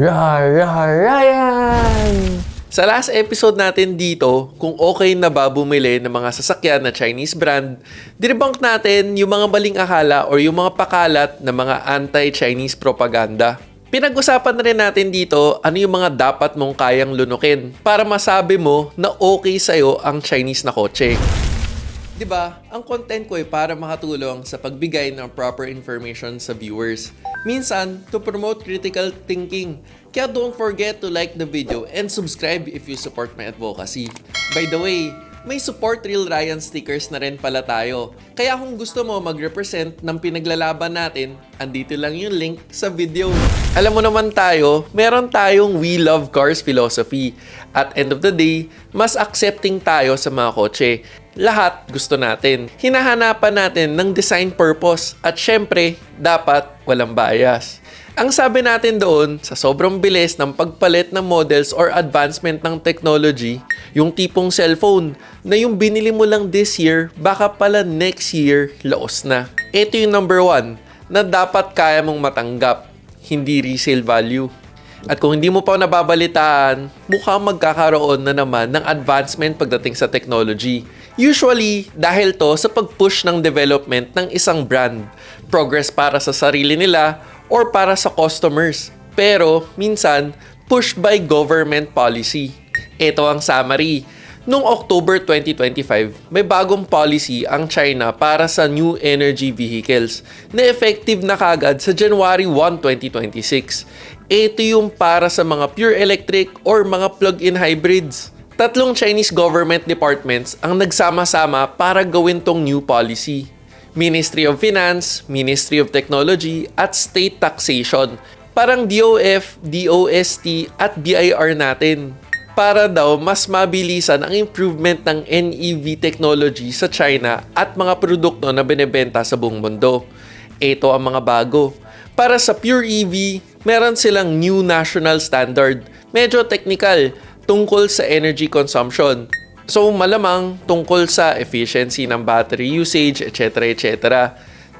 Ryan! Sa last episode natin dito, kung okay na ba bumili ng mga sasakyan na Chinese brand, dinebunk natin yung mga maling akala or yung mga pakalat na mga anti-Chinese propaganda. Pinag-usapan na rin natin dito ano yung mga dapat mong kayang lunukin para masabi mo na okay sa'yo ang Chinese na kotse. Diba, ang content ko ay para makatulong sa pagbigay ng proper information sa viewers. Minsan, to promote critical thinking. Kaya don't forget to like the video and subscribe if you support my advocacy. By the way, may support Real Ryan stickers na rin pala tayo. Kaya kung gusto mo mag-represent ng pinaglalaban natin, andito lang yung link sa video. Alam mo naman tayo, meron tayong We Love Cars philosophy. At end of the day, mas accepting tayo sa mga kotse. Lahat gusto natin. Hinahanapan natin ng design purpose at syempre, dapat walang bias. Ang sabi natin doon, sa sobrang bilis ng pagpalit ng models or advancement ng technology, yung tipong cellphone na yung binili mo lang this year, baka pala next year, laos na. Ito yung number 1 na dapat kaya mong matanggap, hindi resale value. At kung hindi mo pa nababalitaan, mukhang magkakaroon na naman ng advancement pagdating sa technology. Usually, dahil to sa pag-push ng development ng isang brand, progress para sa sarili nila or para sa customers. Pero, minsan, pushed by government policy. Ito ang summary. Noong October 2025, may bagong policy ang China para sa new energy vehicles na effective na kagad sa January 1, 2026. Ito yung para sa mga pure electric or mga plug-in hybrids. 3 Chinese government departments ang nagsama-sama para gawin tong new policy. Ministry of Finance, Ministry of Technology, at State Taxation. Parang DOF, DOST, at BIR natin. Para daw mas mabilisan ang improvement ng NEV technology sa China at mga produkto na binebenta sa buong mundo. Ito ang mga bago. Para sa pure EV, meron silang new national standard. Medyo technical, tungkol sa energy consumption. So malamang tungkol sa efficiency ng battery usage, etc. etc.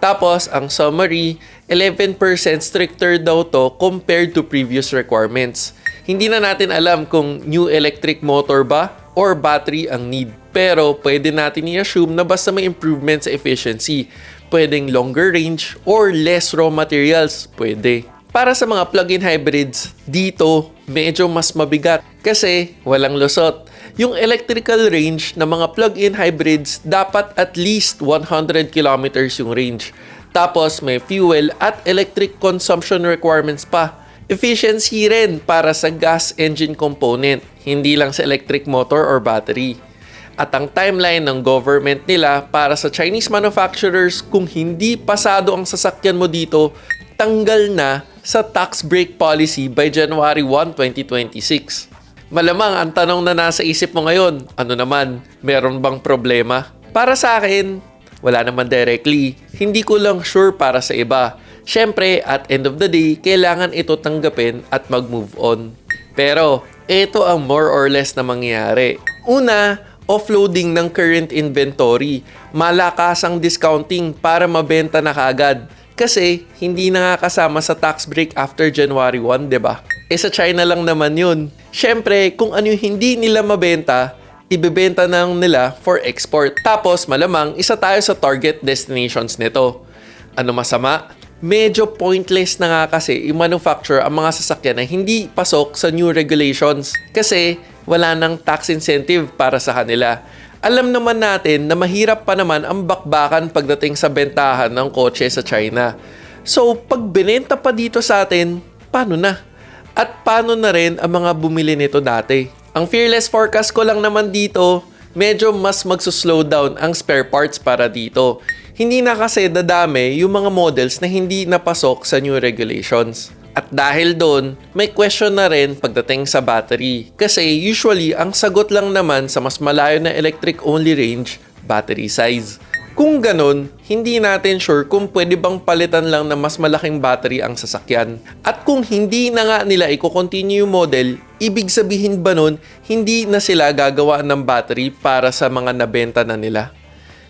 Tapos ang summary, 11% stricter daw to compared to previous requirements. Hindi na natin alam kung new electric motor ba or battery ang need. Pero pwede natin i-assume na basta may improvement sa efficiency. Pwedeng longer range or less raw materials. Pwede. Para sa mga plug-in hybrids, dito medyo mas mabigat kasi walang lusot. Yung electrical range ng mga plug-in hybrids dapat at least 100 kilometers yung range. Tapos may fuel at electric consumption requirements pa. Efficiency rin para sa gas engine component, hindi lang sa electric motor or battery. At ang timeline ng government nila para sa Chinese manufacturers kung hindi pasado ang sasakyan mo dito, tanggal na sa tax break policy by January 1, 2026. Malamang ang tanong na nasa isip mo ngayon, ano naman, meron bang problema? Para sa akin, wala naman directly. Hindi ko lang sure para sa iba. Siyempre, at end of the day, kailangan ito tanggapin at mag-move on. Pero, ito ang more or less na mangyayari. Una, offloading ng current inventory. Malakas ang discounting para mabenta na kaagad. Kasi, hindi na nga kasama sa tax break after January 1, diba? Sa China lang naman yun. Siyempre, kung ano yung hindi nila mabenta, ibebenta na nila for export. Tapos, malamang, isa tayo sa target destinations nito. Ano masama? Medyo pointless na nga kasi i-manufacture ang mga sasakyan na hindi pasok sa new regulations. Kasi, wala nang tax incentive para sa kanila. Alam naman natin na mahirap pa naman ang bakbakan pagdating sa bentahan ng kotse sa China. So, pag binenta pa dito sa atin, paano na? At paano na rin ang mga bumili nito dati? Ang fearless forecast ko lang naman dito, medyo mas magsuslow down ang spare parts para dito. Hindi na kasi dadami yung mga models na hindi napasok sa new regulations. At dahil doon, may question na rin pagdating sa battery. Kasi usually, ang sagot lang naman sa mas malayo na electric-only range, battery size. Kung ganun, hindi natin sure kung pwede bang palitan lang na mas malaking battery ang sasakyan. At kung hindi na nga nila i-continue yung model, ibig sabihin ba nun, hindi na sila gagawa ng battery para sa mga nabenta na nila?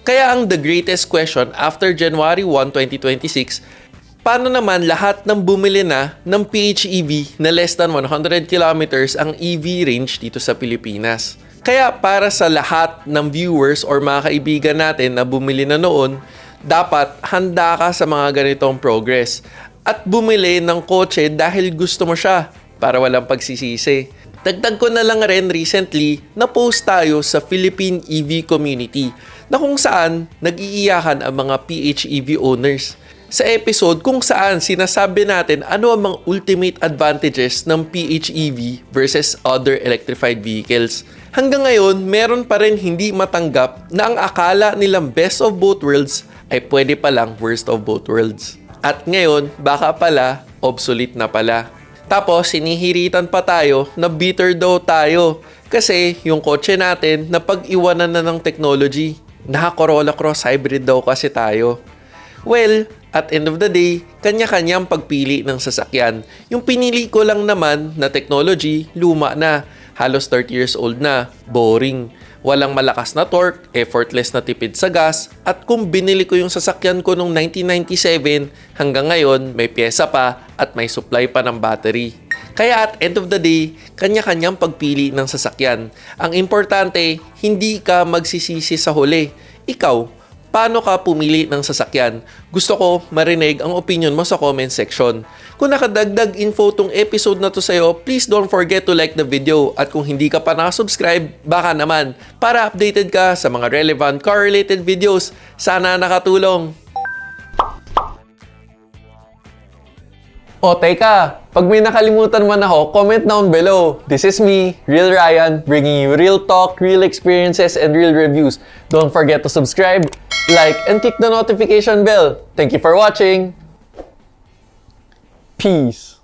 Kaya ang the greatest question after January 1, 2026, Paano naman lahat ng bumili na ng PHEV na less than 100 kilometers ang EV range dito sa Pilipinas? Kaya para sa lahat ng viewers or mga kaibigan natin na bumili na noon, dapat handa ka sa mga ganitong progress at bumili ng kotse dahil gusto mo siya para walang pagsisisi. Dagdag ko na lang rin recently na post tayo sa Philippine EV community na kung saan nag-iiyakan ang mga PHEV owners. Sa episode kung saan sinasabi natin ano ang mga ultimate advantages ng PHEV versus other electrified vehicles. Hanggang ngayon, meron pa rin hindi matanggap na ang akala nilang best of both worlds ay pwede palang worst of both worlds. At ngayon, baka pala, obsolete na pala. Tapos, sinihiritan pa tayo na bitter daw tayo kasi yung kotse natin na pag-iwanan na ng technology. Naka-Corolla Cross Hybrid daw kasi tayo. Well, at end of the day, kanya-kanyang pagpili ng sasakyan. Yung pinili ko lang naman na technology, luma na. Halos 30 years old na. Boring. Walang malakas na torque, effortless na tipid sa gas, at kung binili ko yung sasakyan ko noong 1997, hanggang ngayon may pyesa pa at may supply pa ng battery. Kaya at end of the day, kanya-kanyang pagpili ng sasakyan. Ang importante, hindi ka magsisisi sa huli. Ikaw, paano ka pumili ng sasakyan? Gusto ko marinig ang opinion mo sa comment section. Kung nakadagdag info tong episode na to sa'yo, please don't forget to like the video. At kung hindi ka pa nakasubscribe, baka naman, para updated ka sa mga relevant car-related videos. Sana nakatulong. O teka, pag may nakalimutan man ako, comment down below. This is me, Real Ryan, bringing you real talk, real experiences, and real reviews. Don't forget to subscribe, like, and click the notification bell. Thank you for watching. Peace.